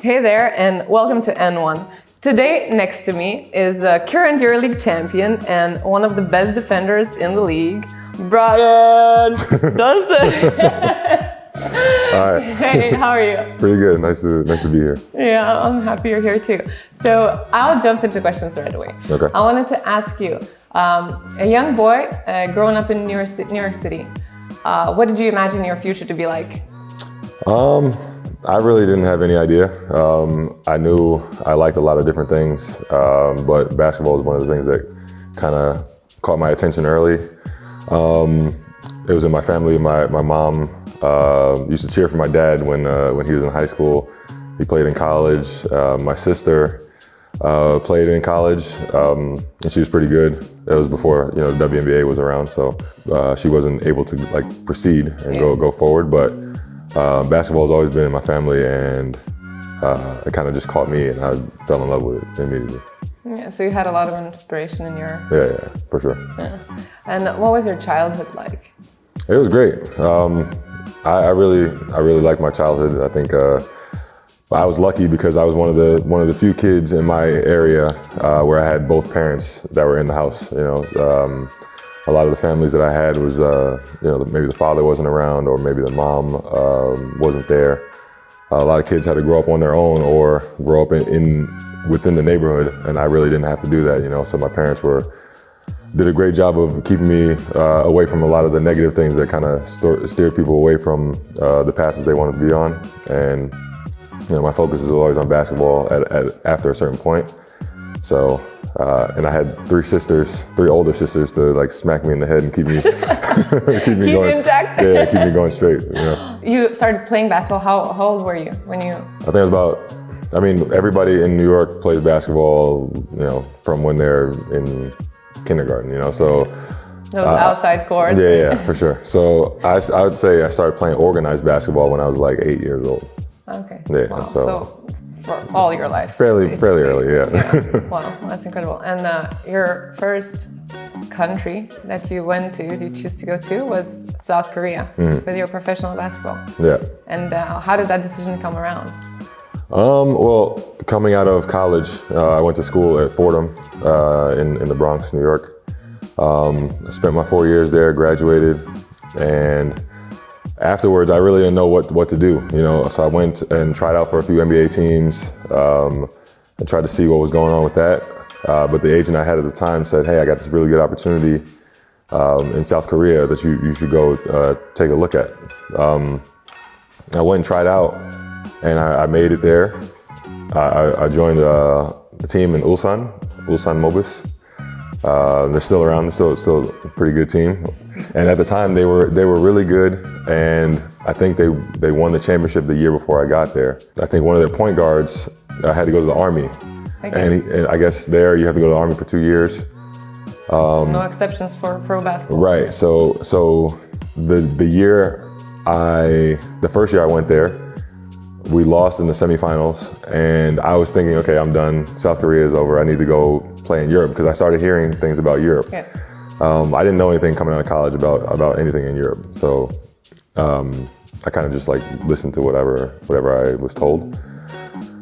Hey there, and welcome to N1. Today, next to me is a current EuroLeague champion and one of the best defenders in the league, Bryant Dunston. Hi. Hey, how are you? Pretty good. Nice to be here. Yeah, I'm happy you're here too. So I'll jump into questions right away. Okay. I wanted to ask you, a young boy growing up in New York City, what did you imagine your future to be like? I really didn't have any idea. I knew I liked a lot of different things, but basketball was one of the things that kind of caught my attention early. It was in my family. My mom used to cheer for my dad when he was in high school. He played in college. My sister played in college, and she was pretty good. It was before the WNBA was around, so she wasn't able to proceed and go forward. But basketball has always been in my family, and it kind of just caught me, and I fell in love with it immediately. Yeah, so you had a lot of inspiration in your... Yeah, for sure. Yeah. And what was your childhood like? It was great. I really liked my childhood. I think I was lucky because I was one of the few kids in my area where I had both parents that were in the house. A lot of the families that I had was, maybe the father wasn't around, or maybe the mom wasn't there. A lot of kids had to grow up on their own or grow up within the neighborhood, and I really didn't have to do that. So my parents did a great job of keeping me away from a lot of the negative things that kind of steered people away from the path that they wanted to be on. And my focus is always on basketball after a certain point. So, and I had three older sisters to smack me in the head and keep me keep me going intact. Yeah, keep me going straight. You started playing basketball. How old were you when you? I think it was everybody in New York plays basketball, from when they're in kindergarten, so. Those outside courts. Yeah, for sure. So I would say I started playing organized basketball when I was 8 years old. Okay. Yeah. Wow. So for all your life. Fairly early, yeah. Wow, that's incredible. And your first country that you went to, you choose to go to, was South Korea with your professional basketball. Yeah. And how did that decision come around? Well, coming out of college, I went to school at Fordham in the Bronx, New York. I spent my 4 years there, graduated, and afterwards, I really didn't know what to do, So I went and tried out for a few NBA teams and tried to see what was going on with that. But the agent I had at the time said, "Hey, I got this really good opportunity in South Korea that you should go take a look at." I went and tried out, and I made it there. I joined the team in Ulsan Mobis. They're still around. They're still a pretty good team. And at the time, they were really good, and I think they won the championship the year before I got there. I think one of their point guards had to go to the Army, and I guess there you have to go to the Army for 2 years. No exceptions for pro basketball. Right. So the first year I went there, we lost in the semifinals, and I was thinking, okay, I'm done. South Korea is over. I need to go play in Europe because I started hearing things about Europe. Yeah. I didn't know anything coming out of college about anything in Europe, so I kind of just listened to whatever I was told.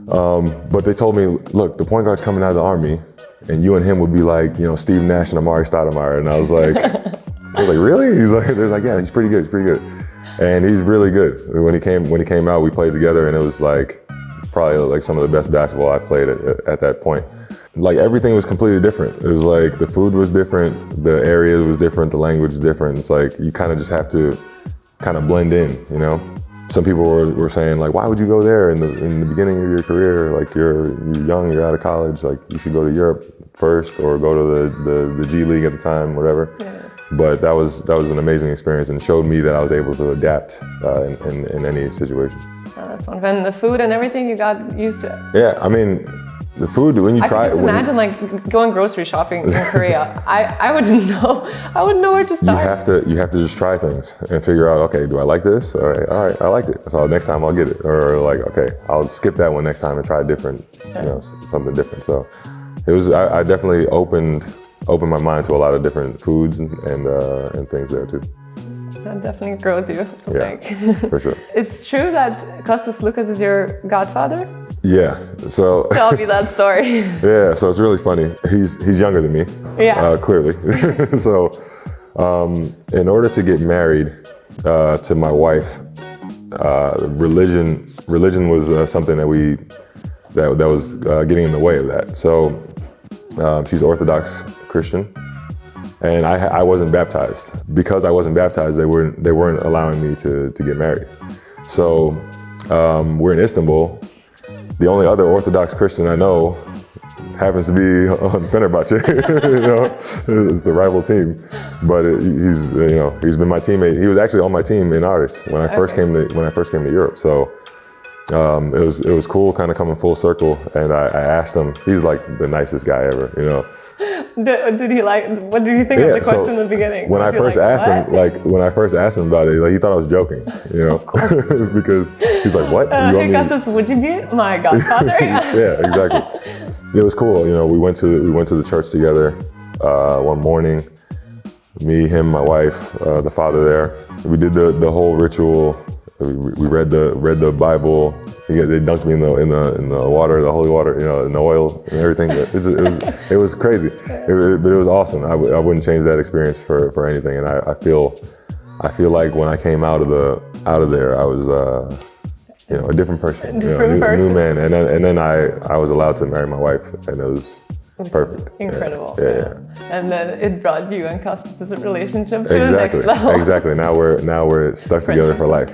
But they told me, look, the point guard's coming out of the Army, and you and him would be like, Steve Nash and Amari Stoudemire, and I was like, really? They're like, yeah, he's pretty good. And he's really good. When he came out, we played together, and it was probably some of the best basketball I played at that point. Everything was completely different. It was the food was different, the area was different, the language is different. It's you kind of just have to kind of blend in, Some people were saying why would you go there in the beginning of your career? You're young, you're out of college, you should go to Europe first or go to the G League at the time, whatever. Yeah. But that was an amazing experience and showed me that I was able to adapt in any situation. Oh, that's wonderful. And the food and everything, you got used to it? Yeah, the food, when you try it. I can just imagine going grocery shopping in Korea. I wouldn't know. I wouldn't know where to start. You have to just try things and figure out, okay, do I like this? All right, I liked it. So next time I'll get it. Or okay, I'll skip that one next time and try something different. So it was, I definitely opened my mind to a lot of different foods and things there too. That definitely grows you. Yeah, for sure. It's true that Sloukas is your godfather? Yeah. So Tell me that story. yeah. So it's really funny. He's younger than me. Yeah. Clearly. So in order to get married to my wife, religion was something that was getting in the way of that. So she's Orthodox Christian, and I wasn't baptized. Because I wasn't baptized, they weren't allowing me to get married. So we're in Istanbul. The only other Orthodox Christian I know happens to be on Fenerbahce. It's the rival team. But he's been my teammate. He was actually on my team in Aris when I first came to Europe. So it was cool, kind of coming full circle. And I asked him. He's like the nicest guy ever. Did he what did you think of the question in the beginning? When I first asked him about it, he thought I was joking, because he's like, what? Would you be my godfather? Yeah, exactly. It was cool. We went to the church together one morning. Me, him, my wife, the father there. We did the whole ritual. We read the Bible. They dunked me in the water, the holy water, in the oil and everything. It was crazy, but it was awesome. I wouldn't change that experience for anything. And I feel like when I came out of there, I was a different person, new man. And then I was allowed to marry my wife, and it was perfect. Incredible. Yeah. And then it brought you and Costas' relationship to the next level. Exactly. Now we're stuck together for life.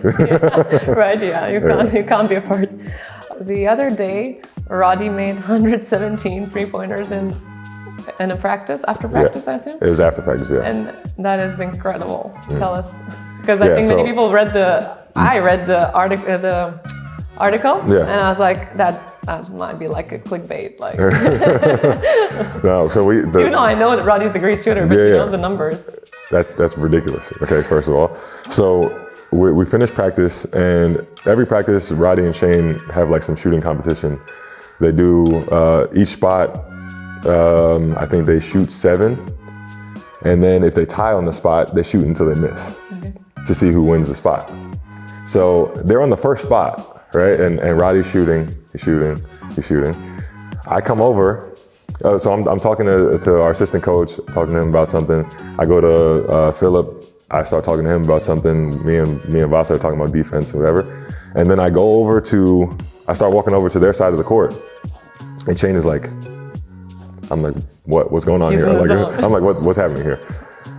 Right. Yeah. You can't be apart. The other day, Roddy made 117 three-pointers in a practice, after practice, I assume? It was after practice, yeah. And that is incredible. Tell us, because I think many people I read the article, and I was like, that might be like a clickbait. Like, no, so even though I know that Roddy's a great shooter, but the numbers. That's ridiculous. Okay, first of all, so we finished practice, and every practice, Roddy and Shane have like some shooting competition. They do each spot. I think they shoot 7, and then if they tie on the spot, they shoot until they miss to see who wins the spot. So they're on the first spot, right? And Roddy's shooting. He's shooting. I come over. So I'm talking to our assistant coach, talking to him about something. I go to Philip. I start talking to him about something. Me and Vasa are talking about defense or whatever. And then I start walking over to their side of the court. And Shane is like, I'm like, what's going on here? I'm like, what's happening here?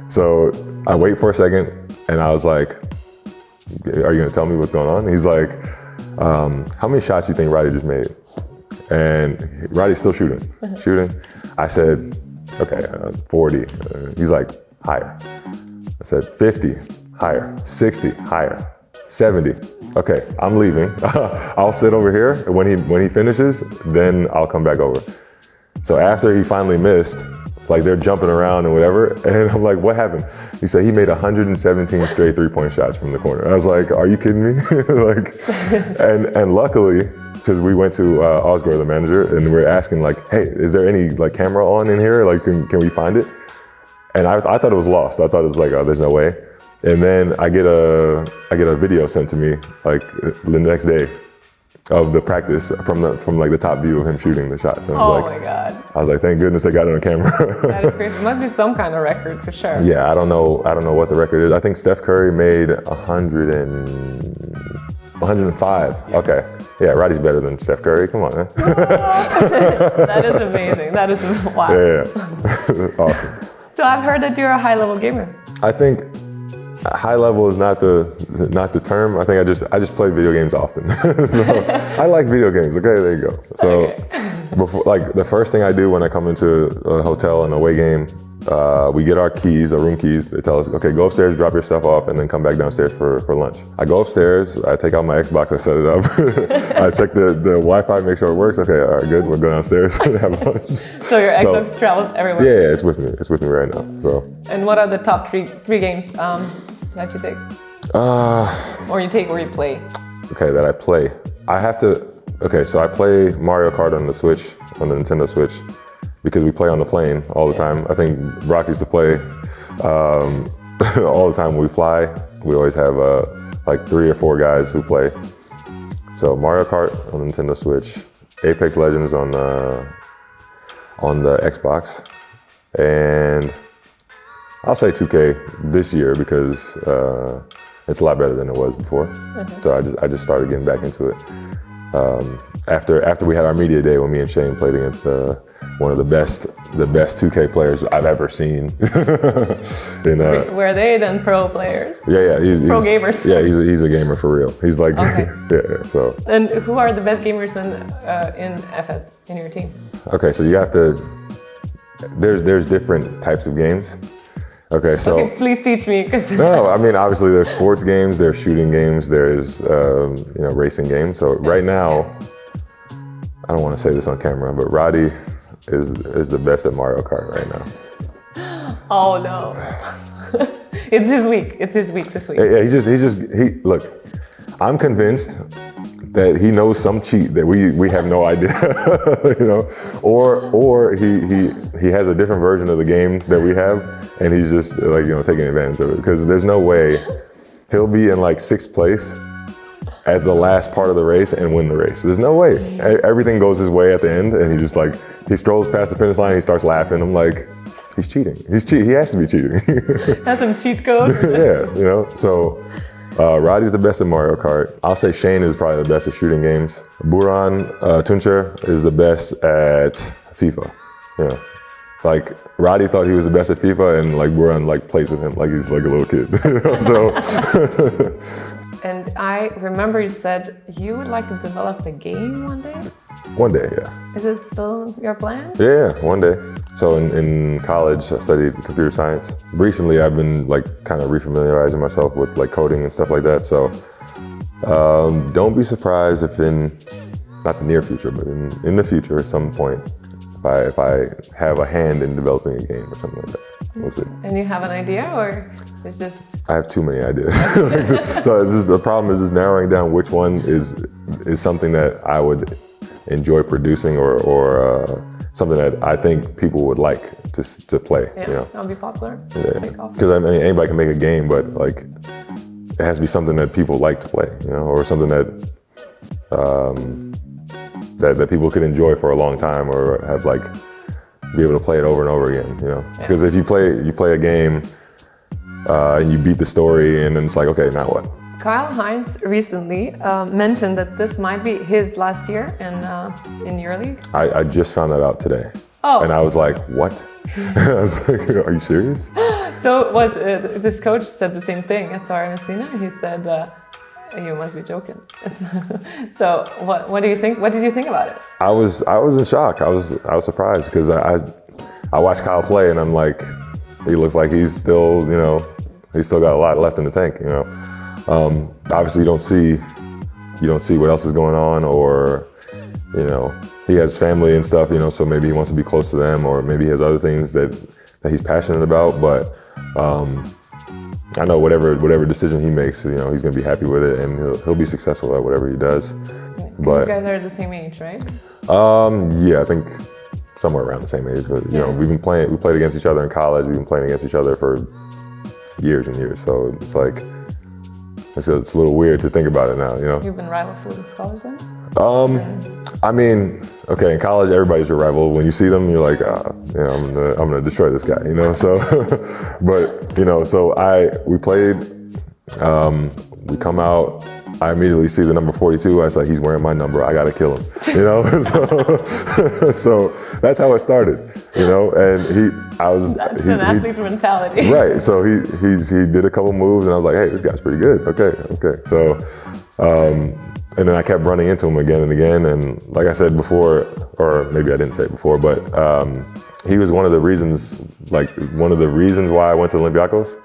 So I wait for a second, and I was like, are you gonna tell me what's going on? He's like, how many shots do you think Roddy just made? And Roddy's still shooting. I said, okay, 40. He's like, higher. I said, 50, higher. 60, higher. 70. Okay, I'm leaving. I'll sit over here. When he finishes, then I'll come back over. So after he finally missed, like they're jumping around and whatever, and I'm like, what happened? He said he made 117 straight 3-point shots from the corner. I was like, are you kidding me? and luckily, because we went to Oscar, the manager, and we're asking like, hey, is there any like camera on in here? Like, can we find it? And I thought it was lost. I thought it was like, oh, there's no way. And then I get a video sent to me like the next day of the practice from like the top view of him shooting the shots. And my God. I was like, thank goodness they got it on camera. That is crazy. It must be some kind of record for sure. Yeah, I don't know what the record is. I think Steph Curry made 105. Okay. Yeah, Roddy's better than Steph Curry. Come on, man. That is amazing. That is wow. Yeah. Awesome. So I've heard that you're a high-level gamer. I think high level is not the term. I think I just play video games often. So I like video games. Okay, there you go. So before, like the first thing I do when I come into a hotel and away game, we get our keys, our room keys. They tell us, okay, go upstairs, drop your stuff off, and then come back downstairs for lunch. I go upstairs, I take out my Xbox, I set it up. I check the Wi-Fi, make sure it works. Okay, all right, good. We'll go downstairs and have lunch. So your Xbox travels everywhere? Yeah, it's with me. It's with me right now. So. And what are the top three games that you take? Or you take or you play? Okay, that I play. So I play Mario Kart on the Switch, on the Nintendo Switch, because we play on the plane all the time. I think Brock used to play all the time when we fly. We always have like 3 or 4 guys who play. So Mario Kart on the Nintendo Switch, Apex Legends on the Xbox, and I'll say 2K this year because it's a lot better than it was before. So I just started getting back into it. After we had our media day when me and Shane played against one of the best 2K players I've ever seen. Were they then pro players? Yeah, he's pro gamers. Yeah, he's a gamer for real. He's like, okay. yeah. So. And who are the best gamers in FS in your team? Okay, so you have to. There's different types of games. Okay, so. Okay, please teach me, because. No, I mean obviously there's sports games, there's shooting games, there's racing games. So right now, I don't want to say this on camera, but Roddy is the best at Mario Kart right now. Oh no. It's his week. It's his week this week. Yeah, look, I'm convinced that he knows some cheat that we have no idea, or he has a different version of the game that we have, and he's just like, taking advantage of it, because there's no way he'll be in like 6th place at the last part of the race and win the race. There's no way. Everything goes his way at the end, and he strolls past the finish line, he starts laughing. I'm like, he's cheating. He has to be cheating. That's some cheat code. Yeah, so Roddy's the best at Mario Kart. I'll say Shane is probably the best at shooting games. Buran Tuncer is the best at FIFA. Yeah. Like, Roddy thought he was the best at FIFA, and like Buran plays with him like he's like a little kid. So. And I remember you said you would like to develop a game one day? One day, yeah. Is it still your plan? Yeah, one day. So in college, I studied computer science. Recently, I've been kind of refamiliarizing myself with coding and stuff like that. So don't be surprised if not the near future, but in the future at some point, if I have a hand in developing a game or something like that. We'll see. And you have an idea, or it's just? I have too many ideas. So the problem is just narrowing down which one is something that I would enjoy producing, or something that I think people would like to play. Yeah, that'll be popular. Yeah, because I mean anybody can make a game, but it has to be something that people like to play, or something that that people could enjoy for a long time, or have be able to play it over and over again, Because if you play a game and you beat the story, and then it's like, okay, now what? Kyle Heinz recently mentioned that this might be his last year in your league. I just found that out today. Oh. And I was like, what? I was like, are you serious? So this coach said the same thing at Tara Messina. He said, you must be joking. So what do you think? What did you think about it? I was in shock. I was surprised, because I watched Kyle play, and I'm like, he looks like he's still, he's still got a lot left in the tank, Obviously you don't see what else is going on, or he has family and stuff, so maybe he wants to be close to them, or maybe he has other things that he's passionate about, but I know whatever decision he makes, he's gonna be happy with it, and he'll be successful at whatever he does. But you guys are the same age, right? Yeah, I think somewhere around the same age. But we played against each other in college. We've been playing against each other for years and years. So it's it's a little weird to think about it now. You've been rivals since college then? I mean, okay, in college everybody's your rival. When you see them, you're like, I'm gonna destroy this guy, So, but so we played. We come out. I immediately see the number 42. I was like, he's wearing my number. I gotta kill him, So that's how it started, And That's an athlete mentality. Right. So he did a couple moves, and I was like, hey, this guy's pretty good. Okay. So, and then I kept running into him again and again. And like I said before, or maybe I didn't say it before, but he was one of the reasons why I went to Olympiacos,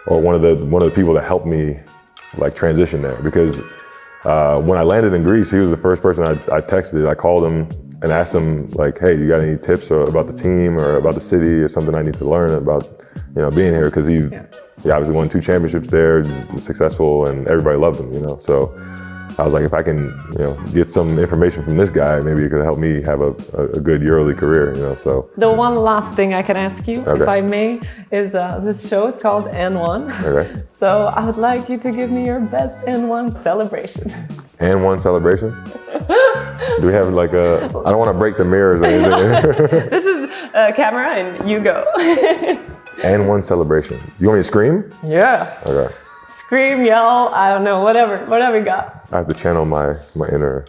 or one of the people that helped me transition there, because when I landed in Greece, he was the first person I texted. I called him and asked him hey, you got any tips about the team or about the city, or something I need to learn about being here, because he obviously won 2 championships there, was successful, and everybody loved him. So I was like, if I can, get some information from this guy, maybe it could help me have a good EuroLeague career, So The one last thing I can ask you, Okay. if I may, is this show is called N1. Okay. So I would like you to give me your best N1 celebration. And one celebration. Do we have like a? I don't want to break the mirrors or anything. This is camera and you go. And one celebration. You want me to scream? Yeah. Okay. Scream, yell, I don't know, whatever you got. I have to channel my inner.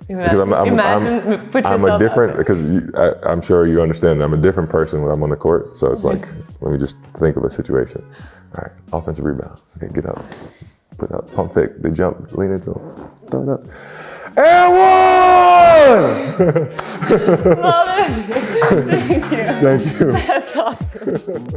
Imagine, put yourself I'm a different out because I'm sure you understand. I'm a different person when I'm on the court. So it's like, let me just think of a situation. All right, offensive rebound. Okay, get up, put up, pump fake. They jump, lean into them, throw it up. And one! there. Love it. Thank you. Thank you. That's awesome.